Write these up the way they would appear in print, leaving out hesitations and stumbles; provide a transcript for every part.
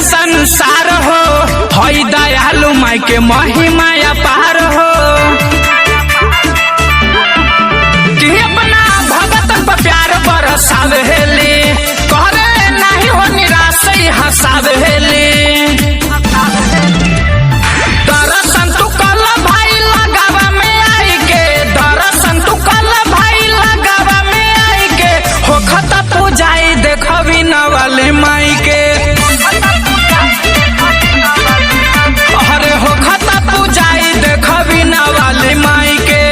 सारा संसार हो, हई दयालु माई के महिमा अपार हो। कि अपना भगत पर प्यार बरसावेली, करे नहीं हो निराश हंसावेली। दर्शन तू कल भाई लगावा में आई के, दर्शन तू कल भाई लगावा में आई के, हो खता पूजाई देखबी न वाले माई के। अरे हो खता पूजाई देखबी न वाले माई के।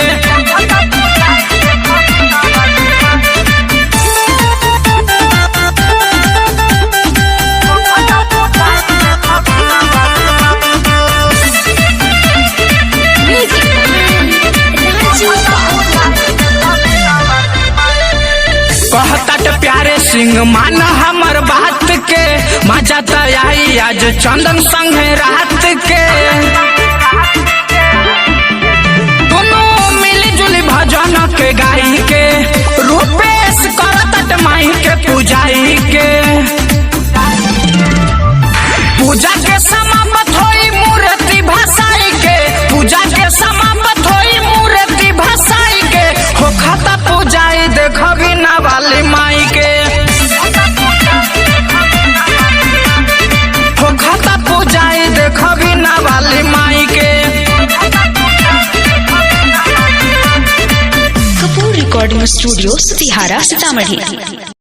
कहता प्यारे सिंह मान हमर बात के, मजा तो आई आज चंदन संगे रात के। दोनों मिली भजन के गाई के, रूपेश करत माई के पूजाई के। पूजा के समाप्त होई मूर्ति भसाई के, पूजा के समाप्त होई मूर्ति भसाई के, हो खाता पूजाई देखबी ना वाली माई के। हो खाता पूजाई देखबी ना वाली माई के। Kapoor recording studio, तिहारा, Sitamarhi.